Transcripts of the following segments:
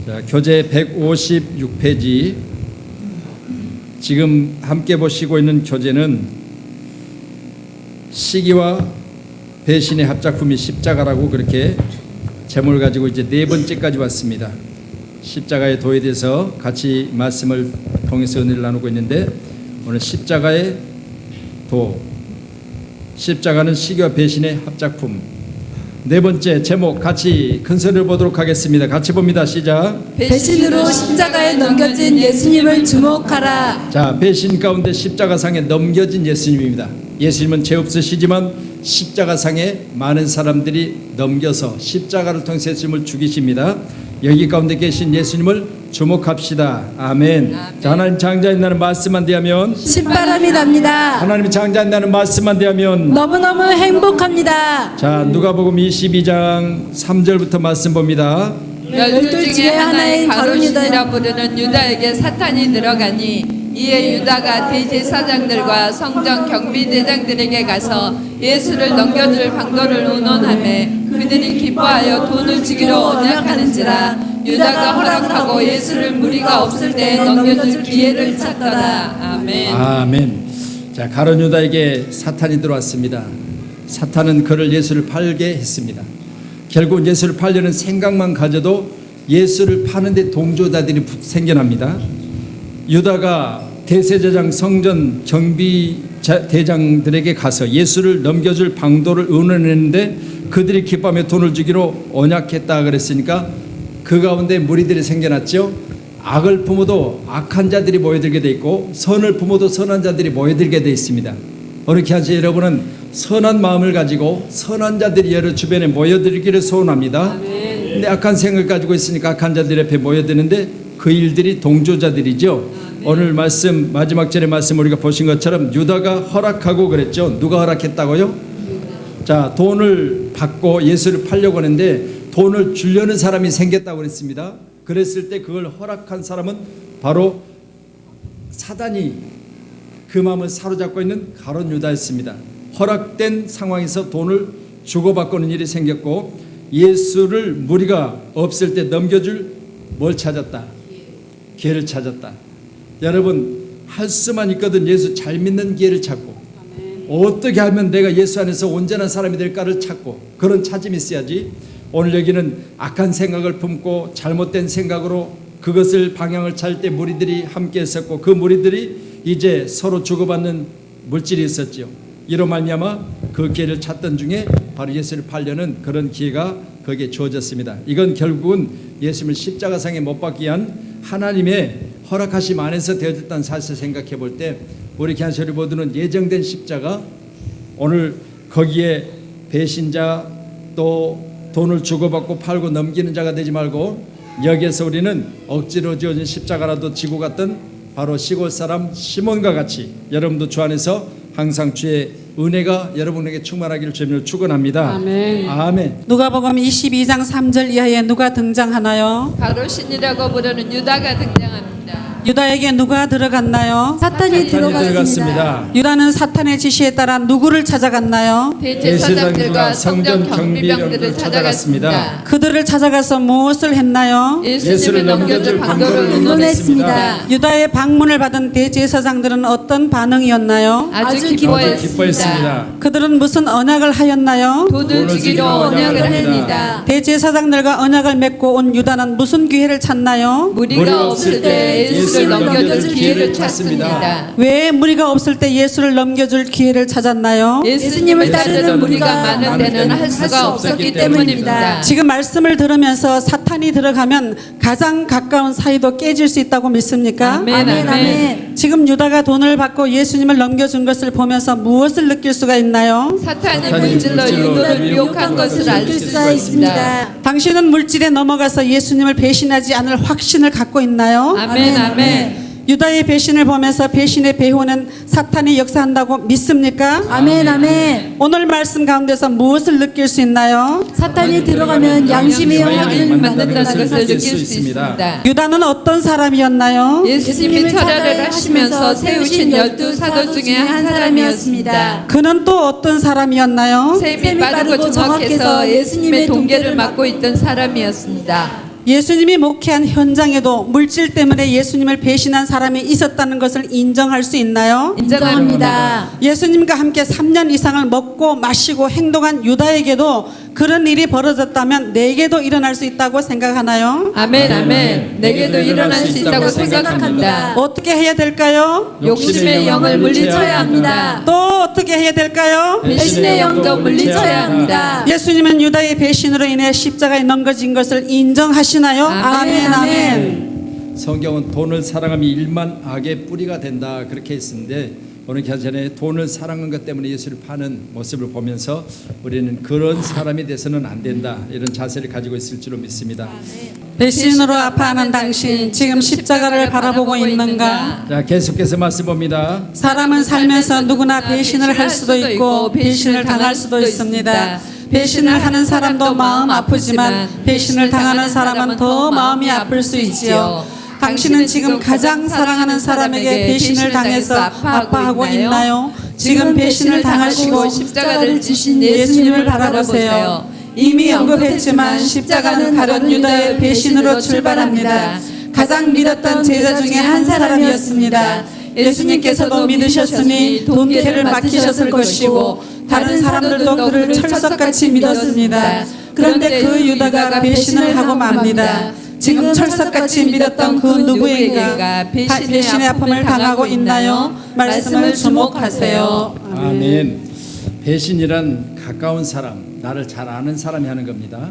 자, 교재 156페이지. 지금 함께 보시고 있는 교재는 시기와 배신의 합작품이 십자가라고 그렇게 제목을 가지고 이제 네 번째까지 왔습니다. 십자가의 도에 대해서 같이 말씀을 통해서 은혜를 나누고 있는데, 오늘 십자가의 도, 십자가는 시기와 배신의 합작품. 네 번째 제목 같이 큰 소리를 보도록 하겠습니다. 같이 봅니다. 시작. 배신으로 십자가에 넘겨진 예수님을 주목하라. 자, 배신 가운데 십자가상에 넘겨진 예수님입니다. 예수님은 죄 없으시지만 십자가상에 많은 사람들이 넘겨서 십자가를 통해서 예수님을 죽이십니다. 여기 가운데 계신 예수님을 주목합시다. 아멘. 자, 하나님 장자인다는 말씀만 대하면 신바람이 납니다. 하나님 장자인다는 말씀만 대하면 너무너무 행복합니다. 자, 누가복음 22장 3절부터 말씀 봅니다. 12 중에 하나인 가룟유다라 부르는 유다에게 사탄이 들어가니 이에 유다가 대제사장들과 성전 경비대장들에게 가서 예수를 넘겨줄 방도를 의논하매 그들이 기뻐하여 돈을 주기로 언약하는지라 유다가 허락하고 예수를 무리가 없을 때 넘겨줄 기회를 찾더라. 아멘. 아멘. 자, 가룟 유다에게 사탄이 들어왔습니다. 사탄은 그를 예수를 팔게 했습니다. 결국 예수를 팔려는 생각만 가져도 예수를 파는데 동조자들이 생겨납니다. 유다가 대제사장 성전 경비 대장들에게 가서 예수를 넘겨줄 방도를 의논했는데 그들이 기뻐하며 돈을 주기로 언약했다 그랬으니까 그 가운데 무리들이 생겨났죠. 악을 품어도 악한 자들이 모여들게 돼 있고 선을 품어도 선한 자들이 모여들게 돼 있습니다. 그렇게 하지 여러분은 선한 마음을 가지고 선한 자들이 여러 주변에 모여들기를 소원합니다. 근데 악한 생각을 가지고 있으니까 악한 자들 옆에 모여드는데 그 일들이 동조자들이죠. 오늘 말씀 마지막 절의 말씀 우리가 보신 것처럼 유다가 허락하고 그랬죠. 누가 허락했다고요? 자, 돈을 받고 예수를 팔려고 하는데 돈을 주려는 사람이 생겼다고 그랬습니다. 그랬을 때 그걸 허락한 사람은 바로 사단이 그 마음을 사로잡고 있는 가룟 유다였습니다. 허락된 상황에서 돈을 주고받고는 일이 생겼고 예수를 무리가 없을 때 넘겨줄 뭘 찾았다? 기회를 찾았다. 여러분, 할 수만 있거든 예수 잘 믿는 기회를 찾고 어떻게 하면 내가 예수 안에서 온전한 사람이 될까를 찾고 그런 찾음이 있어야지. 오늘 여기는 악한 생각을 품고 잘못된 생각으로 그것을 방향을 찾을 때 무리들이 함께 했었고 그 무리들이 이제 서로 주고받는 물질이 있었죠. 이로 말미암아 그 기회를 찾던 중에 바로 예수를 팔려는 그런 기회가 거기에 주어졌습니다. 이건 결국은 예수님을 십자가상에 못 박기 위한 하나님의 허락하심 안에서 되어졌다는 사실을 생각해 볼 때 우리 교회를 모두는 예정된 십자가, 오늘 거기에 배신자 또 돈을 주고받고 팔고 넘기는 자가 되지 말고 여기에서 우리는 억지로 지어진 십자가라도 지고 갔던 바로 시골 사람 시몬과 같이 여러분도 주 안에서 항상 주의 은혜가 여러분에게 충만하기를 주님을 축원합니다. 아멘. 아멘. 누가복음 22장 3절 이하에 누가 등장하나요? 바로 신이라고 부르는 유다가 등장합니다. 유다에게 누가 들어갔나요? 사탄이 사탄이 들어갔습니다. 유다는 사탄의 지시에 따라 누구를 찾아갔나요? 대제사장들과 성전 경비병들을 찾아갔습니다. 그들을 찾아가서 무엇을 했나요? 예수를 넘겨줄 방도를 의논했습니다. 유다의 방문을 받은 대제사장들은 어떤 반응이었나요? 아주 기뻐했습니다. 그들은 무슨 언약을 하였나요? 돈을 주기로 언약을 합니다. 대제사장들과 언약을 맺고 온 유다는 무슨 기회를 찾나요? 무리가 없을 때 예수를 넘겨줄 기회를 찾습니다. 왜 무리가 없을 때 예수를 넘겨줄 기회를 찾았나요? 예수님을 따르는 무리가 많은 데는 할 수가 없었기 때문입니다. 지금 말씀을 들으면서 사탄이 들어가면 가장 가까운 사이도 깨질 수 있다고 믿습니까? 아멘, 아멘. 지금 유다가 돈을 받고 예수님을 넘겨준 것을 보면서 무엇을 느낄 수가 있나요? 사탄이 물질로 유도를 미혹한 것을 알 수가 있습니다. 당신은 물질에 넘어가서 예수님을 배신하지 않을 확신을 갖고 있나요? 아멘, 아멘. 유다의 배신을 보면서 배신의 배후는 사탄이 역사한다고 믿습니까? 아멘, 아멘. 오늘 말씀 가운데서 무엇을 느낄 수 있나요? 사탄이 들어가면 양심의 영역을 만든다는 것을 느낄 수 있습니다. 있습니다. 유다는 어떤 사람이었나요? 예수님이 철야를 하시면서 세우신 12사도 중에 한 사람이었습니다. 그는 또 어떤 사람이었나요? 셈이 빠르고 정확해서 예수님의 동계를 맡고 있던 사람이었습니다. 예수님이 목회한 현장에도 물질 때문에 예수님을 배신한 사람이 있었다는 것을 인정할 수 있나요? 인정합니다. 예수님과 함께 3년 이상을 먹고 마시고 행동한 유다에게도 그런 일이 벌어졌다면 내게도 일어날 수 있다고 생각하나요? 아멘, 아멘. 내게도 일어날 수 있다고 생각합니다. 어떻게 해야 될까요? 욕심의 영을 물리쳐야 합니다. 또 어떻게 해야 될까요? 배신의 영도 물리쳐야 합니다. 예수님은 유다의 배신으로 인해 십자가에 넘겨진 것을 인정하시나요? 아멘, 아멘. 성경은 돈을 사랑함이 일만 악의 뿌리가 된다 그렇게 했는데 오늘 전에 돈을 사랑한 것 때문에 예수를 파는 모습을 보면서 우리는 그런 사람이 돼서는 안 된다 이런 자세를 가지고 있을 줄로 믿습니다. 배신으로 아파하는 당신 지금 십자가를 바라보고 있는가? 자, 계속해서 말씀 봅니다. 사람은 살면서 누구나 배신을 할 수도 있고 배신을 당할 수도 있습니다. 배신을 하는 사람도 마음 아프지만 배신을 당하는 사람은 더 마음이 아플 수 있지요. 당신은 지금 가장 사랑하는 사람에게 배신을 당해서 아파하고 있나요? 지금 배신을 당하시고 십자가를 지신 예수님을 바라보세요. 이미 언급했지만 십자가는 가룟 유다의 배신으로 출발합니다. 가장 믿었던 제자 중에 한 사람이었습니다. 예수님께서도 믿으셨으니 돈계를 맡기셨을 것이고 다른 사람들도 그를 철석같이 믿었습니다. 그런데 그 유다가 배신을 하고 맙니다. 지금 철석같이 믿었던 그 누구인가 배신의 아픔을 당하고 있나요? 말씀을 주목하세요. 아멘. 배신이란 가까운 사람, 나를 잘 아는 사람이 하는 겁니다.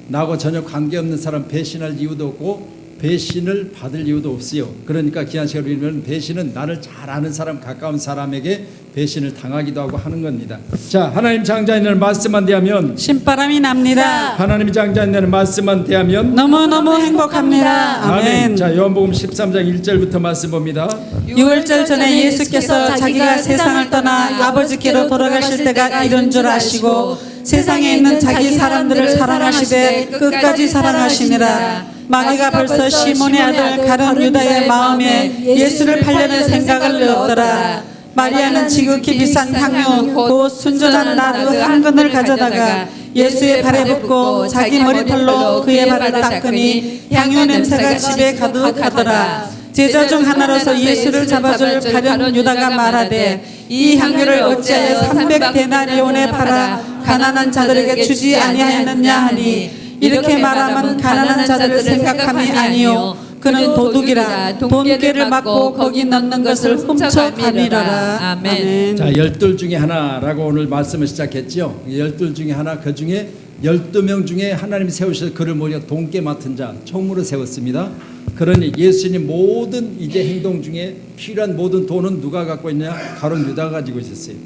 나하고 전혀 관계없는 사람 배신할 이유도 없고 배신을 받을 이유도 없어요. 그러니까 귀한 시간을 빌면 배신은 나를 잘 아는 사람, 가까운 사람에게 배신을 당하기도 하고 하는 겁니다. 자, 하나님 장자인을 말씀만 대하면 신바람이 납니다. 하나님 장자인을 말씀만 대하면 너무너무 행복합니다. 아멘. 자, 요한복음 13장 1절부터 말씀 봅니다. 6월절 전에 예수께서 자기가 세상을 떠나 아버지께로 돌아가실 때가 이른 줄 아시고 세상에 있는 자기 사람들을 사랑하시되 끝까지 사랑하시니라. 마귀가 벌써 시몬의 아들 가룟 유다의 마음에 예수를 팔려는 생각을 넣었더라. 마리아는 지극히 비싼 향유 곧 순전한 나드 한 근을 가져다가 예수의 발에 붓고 자기 머리털로 그의 발을 닦으니 향유 냄새가 집에 가득하더라. 제자 중 하나로서 예수를 잡아줄 가룟 유다가 말하되 이 향유를 어찌하여 300데나리온에 팔아 가난한 자들에게 주지 아니하였느냐 하니 이렇게 말하면 가난한 자들을 생각함이 아니요 그는 도둑이라 돈계를 막고 거기 넣는 것을 훔쳐가니라. 아멘. 자, 12 중에 하나라고 오늘 말씀을 시작했죠. 12 중에 하나, 그 중에 12명 중에 하나님이 세우셔서 그를 모여 돈깨 맡은 자 총무로 세웠습니다. 그러니 예수님 모든 이제 행동 중에 필요한 모든 돈은 누가 갖고 있냐? 가룟 유다가 가지고 있었어요.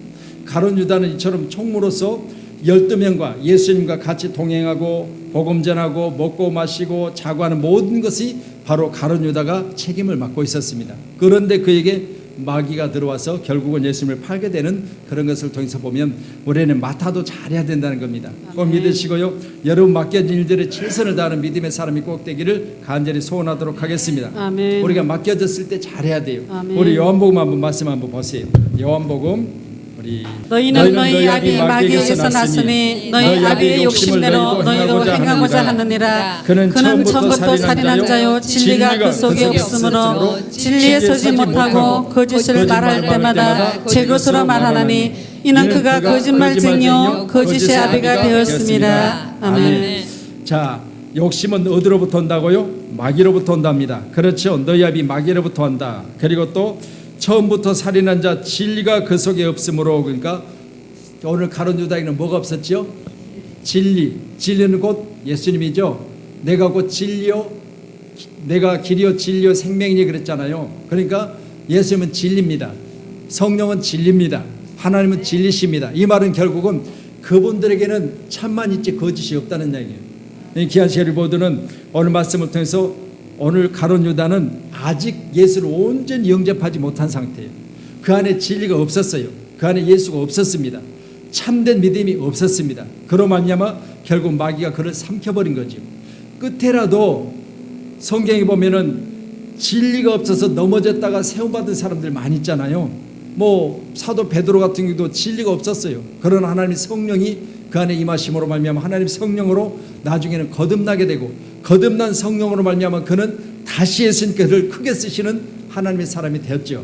가룟 유다는 이처럼 총무로서 12명과 예수님과 같이 동행하고 복음 전하고 먹고 마시고 자고 하는 모든 것이 바로 가룟 유다가 책임을 맡고 있었습니다. 그런데 그에게 마귀가 들어와서 결국은 예수님을 팔게 되는 그런 것을 통해서 보면 우리는 맡아도 잘해야 된다는 겁니다. 꼭 믿으시고요. 여러분 맡겨진 일들에 최선을 다하는 믿음의 사람이 꼭 되기를 간절히 소원하도록 하겠습니다. 아멘. 우리가 맡겨졌을 때 잘해야 돼요. 아멘. 우리 요한복음 한번 말씀 한번 보세요. 요한복음 우리 너희는 너희 아비 마귀에게서 났으니 너희 아비의 욕심대로 너희도 행하고자 하느니라. 그는 처음부터 살인한 자요 진리가 그 속에 없으므로 진리에 서지 못하고 거짓을 말할 때마다 제 것으로 말하나니 이는 그가 거짓말쟁이요 거짓의 아비가 되었습니다. 아멘. 자, 욕심은 어디로부터 온다고요? 마귀로부터 온답니다. 그렇죠. 너희 아비 마귀로부터 온다. 그리고 또 처음부터 살인한 자 진리가 그 속에 없으므로, 그러니까 오늘 가룟 유다에는 뭐가 없었죠? 진리. 진리는 곧 예수님이죠. 내가 곧 진리요, 내가 길이요 진리요 생명이니 그랬잖아요. 그러니까 예수님은 진리입니다. 성령은 진리입니다. 하나님은 진리십니다. 이 말은 결국은 그분들에게는 참만 있지 거짓이 없다는 얘기예요. 귀한 시리 모두는 오늘 말씀을 통해서 오늘 가룟 유다는 아직 예수를 온전히 영접하지 못한 상태예요. 그 안에 진리가 없었어요. 그 안에 예수가 없었습니다. 참된 믿음이 없었습니다. 그로 말미암아 결국 마귀가 그를 삼켜버린 거죠. 끝에라도 성경에 보면은 진리가 없어서 넘어졌다가 세움받은 사람들 많이 있잖아요. 뭐 사도 베드로 같은 경우도 진리가 없었어요. 그러나 하나님의 성령이 그 안에 임하심으로 말미암아 하나님 성령으로 나중에는 거듭나게 되고 거듭난 성령으로 말미암아 그는 다시 예수님께 그를 크게 쓰시는 하나님의 사람이 되었죠.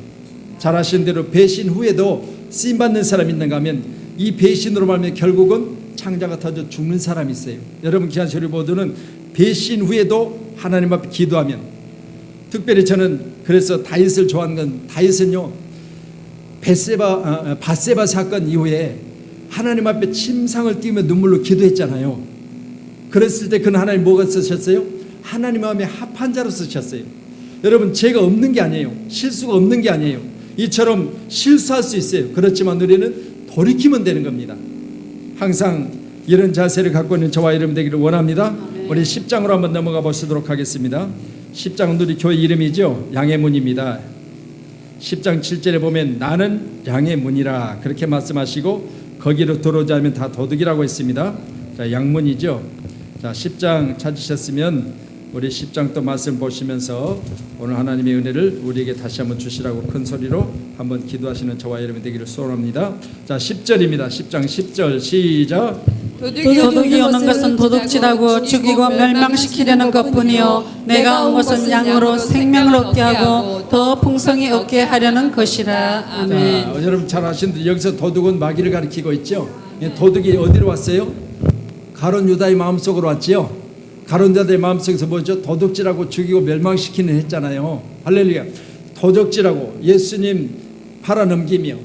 잘 아시는 대로 배신 후에도 쓰임받는 사람이 있는가 하면 이 배신으로 말미암아 결국은 창자가 터져 죽는 사람이 있어요. 여러분 귀한 소리 모두는 배신 후에도 하나님 앞에 기도하면, 특별히 저는 그래서 다윗을 좋아하는 건, 다윗은요 밧세바 사건 이후에 하나님 앞에 침상을 띄우며 눈물로 기도했잖아요. 그랬을 때 그는 하나님 뭐가 쓰셨어요? 하나님 마음에 합한 자로 쓰셨어요. 여러분 죄가 없는 게 아니에요. 실수가 없는 게 아니에요. 이처럼 실수할 수 있어요. 그렇지만 우리는 돌이키면 되는 겁니다. 항상 이런 자세를 갖고 있는 저와 여러분 되기를 원합니다. 우리 10장으로 한번 넘어가 보시도록 하겠습니다. 10장은 우리 교회 이름이죠. 양의 문입니다. 10장 7절에 보면 나는 양의 문이라 그렇게 말씀하시고 거기로 들어오지 않으면 다 도둑이라고 했습니다. 자, 양문이죠. 자, 10장 찾으셨으면 우리 10장 또 말씀 보시면서 오늘 하나님의 은혜를 우리에게 다시 한번 주시라고 큰 소리로 한번 기도하시는 저와 여러분 되기를 소원합니다. 자, 10절입니다. 10장 10절 시작. 도둑이 오는 것은 도둑질하고 죽이고 멸망시키려는 것뿐이요 내가 온 것은 양으로 생명을 얻게 하고 더 풍성히 얻게 하려는 것이라. 아멘. 자, 여러분 잘 아시는데 여기서 도둑은 마귀를 가리키고 있죠. 도둑이 어디로 왔어요? 가룟 유다의 마음속으로 왔지요. 가룟 유다의 마음속에서 뭐죠? 도둑질하고 죽이고 멸망시키는 했잖아요. 할렐루야. 도둑질하고 예수님 팔아넘기며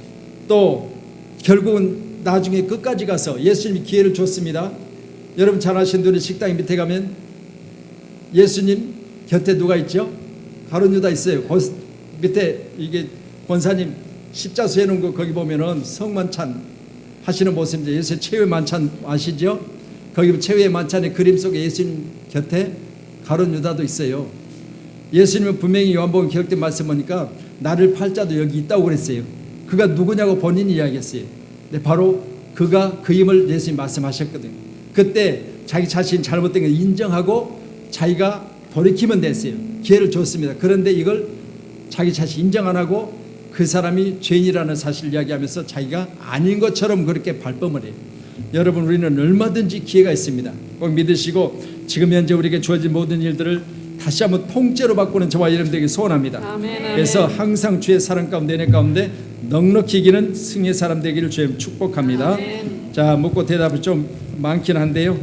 또 결국은 나중에 끝까지 가서 예수님이 기회를 줬습니다. 여러분 잘 아시는 대로 식당 밑에 가면 예수님 곁에 누가 있죠? 가룟 유다 있어요. 밑에 이게 권사님 십자수 해놓은 거 거기 보면은 성만찬 하시는 모습인데 예수의 최후의 만찬 아시죠? 거기 최후의 만찬의 그림 속에 예수님 곁에 가룟 유다도 있어요. 예수님은 분명히 요한복음 기록된 말씀 보니까 나를 팔 자도 여기 있다고 그랬어요. 그가 누구냐고 본인이 이야기했어요. 네, 바로 그가 그임을 예수님 말씀하셨거든요. 그때 자기 자신 잘못된 걸 인정하고 자기가 돌이키면 됐어요. 기회를 줬습니다. 그런데 이걸 자기 자신 인정 안 하고 그 사람이 죄인이라는 사실을 이야기하면서 자기가 아닌 것처럼 그렇게 발뺌을 해요. 여러분 우리는 얼마든지 기회가 있습니다. 꼭 믿으시고 지금 현재 우리에게 주어진 모든 일들을 다시 한번 통째로 바꾸는 저와 여러분들에게 소원합니다. 아멘. 그래서 항상 주의 사랑 가운데 은혜 가운데 넉넉히 이기는 승리의 사람 되기를 주님 축복합니다. 아멘. 자, 묻고 대답이 좀 많긴 한데요.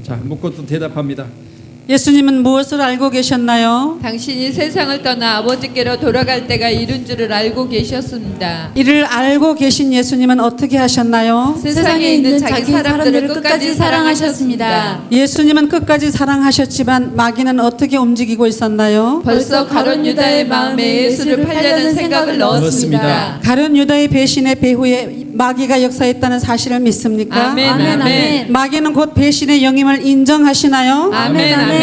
자, 묻고 또 대답합니다. 예수님은 무엇을 알고 계셨나요? 당신이 세상을 떠나 아버지께로 돌아갈 때가 이른 줄을 알고 계셨습니다. 이를 알고 계신 예수님은 어떻게 하셨나요? 세상에 있는 자기 사람들을 끝까지 사랑하셨습니다. 예수님은 끝까지 사랑하셨지만 마귀는 어떻게 움직이고 있었나요? 벌써 가룟 유다의 마음에 예수를 팔려는 생각을 넣었습니다. 가룟 유다의 배신의 배후에 마귀가 역사했다는 사실을 믿습니까? 아멘, 아멘, 아멘. 마귀는 곧 배신의 영임을 인정하시나요? 아멘, 아멘.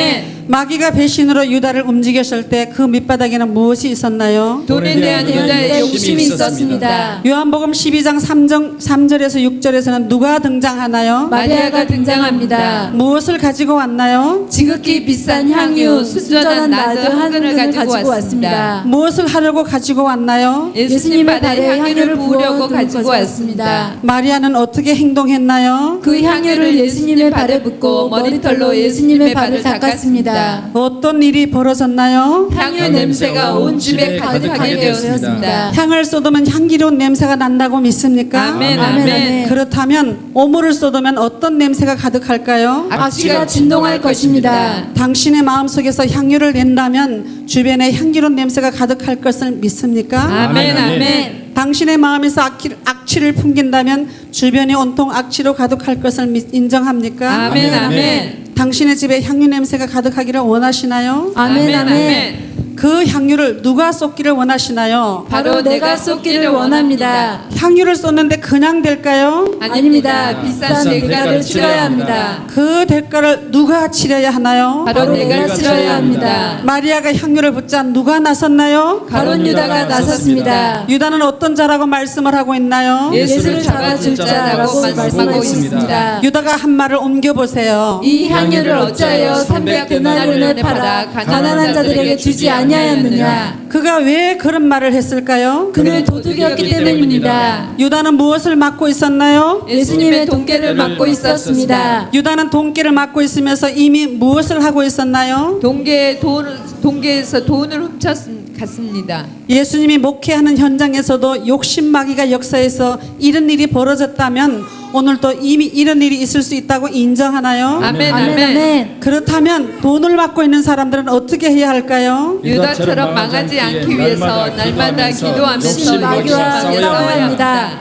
마귀가 배신으로 유다를 움직였을 때 그 밑바닥에는 무엇이 있었나요? 돈에 대한 유다의 욕심이 있었습니다. 요한복음 12장 3절에서 6절에서는 누가 등장하나요? 마리아가 등장합니다. 무엇을 가지고 왔나요? 지극히 비싼 향유 순전한 나드 한 근을 가지고 왔습니다. 무엇을 하려고 가지고 왔나요? 예수님 발에 향유를 부으려고 가지고 왔습니다. 마리아는 어떻게 행동했나요? 그 향유를 예수님의 발에 붓고 머리털로 예수님의 발을 닦았습니다. 어떤 일이 벌어졌나요? 향유 냄새가 온 집에 가득하게 되었습니다. 향을 쏟으면 향기로운 냄새가 난다고 믿습니까? 아멘, 아멘. 아멘. 그렇다면 오물을 쏟으면 어떤 냄새가 가득할까요? 악취가 진동할 것입니다. 당신의 마음속에서 향유를 낸다면 주변에 향기로운 냄새가 가득할 것을 믿습니까? 아멘, 아멘. 당신의 마음에서 악취를 풍긴다면 주변이 온통 악취로 가득할 것을 인정합니까? 아멘, 아멘. 당신의 집에 향유 냄새가 가득하기를 원하시나요? 아멘, 아멘. 그 향유를 누가 쏟기를 원하시나요? 바로 내가 쏟기를 원합니다. 향유를 쏟는데 그냥 될까요? 아닙니다. 비싼 대가를 치러야 합니다. 그 대가를 누가 치러야 하나요? 바로 내가 치러야 합니다. 마리아가 향유를 붓자 누가 나섰나요? 가룟 유다가 나섰습니다. 유다는 어떤 자라고 말씀을 하고 있나요? 예수를 잡아줄 자라고 말씀하고 있습니다. 유다가 한 말을 옮겨보세요. 이 향유를 어찌하여 300데나리온에 팔아 가난한 자들에게 주지 아니하였느냐? 아니하였느냐. 그가 왜 그런 말을 했을까요? 그는 도둑이었기 때문입니다. 유다는 무엇을 맡고 있었나요? 예수님의 돈깨를 맡고 있었습니다. 유다는 돈기를 맡고 있으면서 이미 무엇을 하고 있었나요? 동계에서 돈을 훔쳤습니다. 예수님이 목회하는 현장에서도 욕심마귀가 역사해서 이런 일이 벌어졌다면 오늘도 이미 이런 일이 있을 수 있다고 인정하나요? 아멘, 아멘, 아멘. 아멘. 그렇다면 돈을 맡고 있는 사람들은 어떻게 해야 할까요? 유다처럼 망하지 않기 위해서 날마다 기도하면서 욕심마귀와 싸워야 합니다.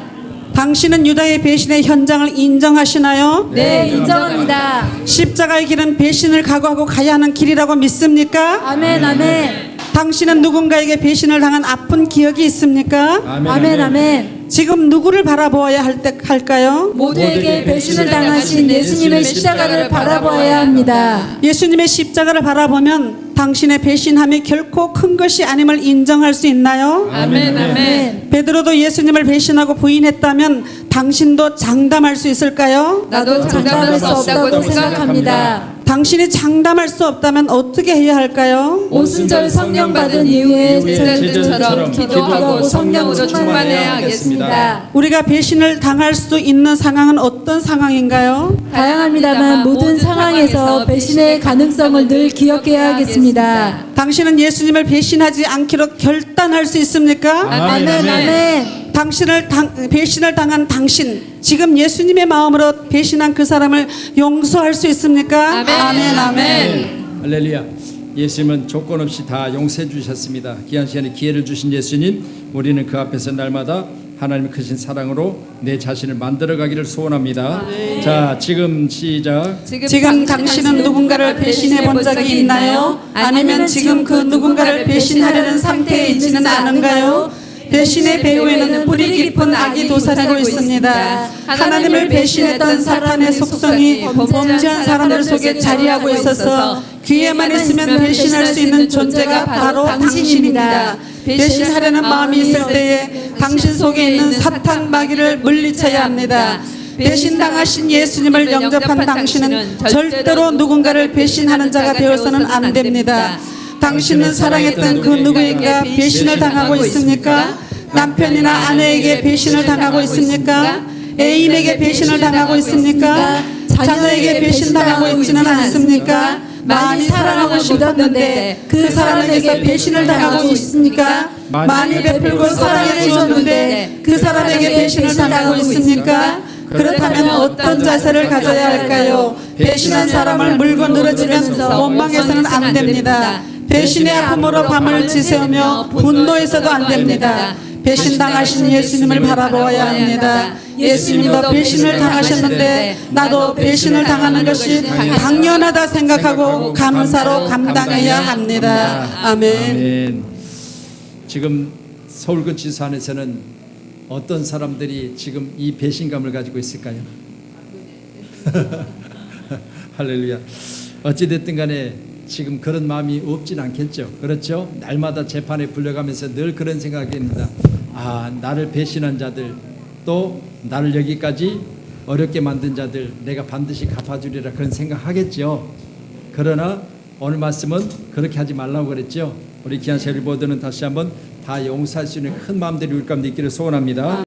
당신은 유다의 배신의 현장을 인정하시나요? 네, 인정합니다. 십자가의 길은 배신을 각오하고 가야 하는 길이라고 믿습니까? 아멘, 아멘. 당신은 누군가에게 배신을 당한 아픈 기억이 있습니까? 아멘, 아멘. 지금 누구를 바라보아야 할까요? 모두에게 배신을 당하신 예수님의 십자가를 바라보아야 합니다. 예수님의 십자가를 바라보면 당신의 배신함이 결코 큰 것이 아님을 인정할 수 있나요? 아멘, 아멘. 베드로도 예수님을 배신하고 부인했다면 당신도 장담할 수 있을까요? 나도 장담할 수 없다고 생각합니다. 당신이 장담할 수 없다면 어떻게 해야 할까요? 오순절 성령 받은 이후에 제자들처럼 기도하고 성령으로 충만해야 하겠습니다. 우리가 배신을 당할 수 있는 상황은 어떤 상황인가요? 다양합니다만 모든 상황에서 배신의 가능성을 늘 기억해야 하겠습니다. 당신은 예수님을 배신하지 않기로 결단할 수 있습니까? 아멘, 아멘. 배신을 당한 당신, 지금 예수님의 마음으로 배신한 그 사람을 용서할 수 있습니까? 아멘, 아멘. 할렐루야. 예수님은 조건 없이 다 용서해 주셨습니다. 귀한 시간에 기회를 주신 예수님, 우리는 그 앞에서 날마다 하나님의 크신 사랑으로 내 자신을 만들어가기를 소원합니다. 자, 지금 시작. 지금 당신은 누군가를 배신해 본 적이 있나요? 아니면 지금 그 누군가를 배신하려는 상태에 있지는 않은가요? 배신의 배후에는 뿌리 깊은 악이 도사리고 있습니다. 하나님을 배신했던 사탄의 속성이 범죄한 사람들 속에 자리하고 있어서 귀에만 있으면 배신할 수 있는 존재가 바로 당신입니다. 배신하려는 마음이 있을 때에 당신 속에 있는 사탄 마귀를 물리쳐야 합니다. 배신당하신 예수님을 영접한 당신은 절대로 누군가를 배신하는 자가 되어서는 안 됩니다. 당신은 사랑했던 그 누구에게 배신을 당하고 있습니까? 남편이나 아내에게 배신을 당하고 있습니까? 애인에게 배신을 당하고 있습니까? 자녀에게 배신당하고 있지는 않습니까? 많이 사랑하고 싶었는데 그 사람에게 배신을 당하고 있습니까? 많이 베풀고 사랑해 주었는데 그 사람에게 배신을 당하고 있습니까? 그렇다면 어떤 자세를 가져야 할까요? 배신한 사람을 물고 늘어지면서 원망해서는 안 됩니다. 배신의 아픔으로 밤을 지새우며 분노해서도 안 됩니다. 배신당하신 예수님을 바라보아야 합니다. 예수님도 배신을 당하셨는데 나도 배신을 당하는 것이 당연하다 생각하고 감사로 감당해야 합니다. 아멘. 아멘. 지금 서울구치소 안에서는 어떤 사람들이 지금 이 배신감을 가지고 있을까요? 할렐루야. 어찌됐든 간에 지금 그런 마음이 없진 않겠죠. 그렇죠? 날마다 재판에 불려가면서 늘 그런 생각이 듭니다. 아, 나를 배신한 자들, 또 나를 여기까지 어렵게 만든 자들 내가 반드시 갚아주리라 그런 생각하겠죠. 그러나 오늘 말씀은 그렇게 하지 말라고 그랬죠. 우리 귀한 셰리보드는 다시 한번 다 용서할 수 있는 큰 마음들이 우리 가운데 있기를 소원합니다.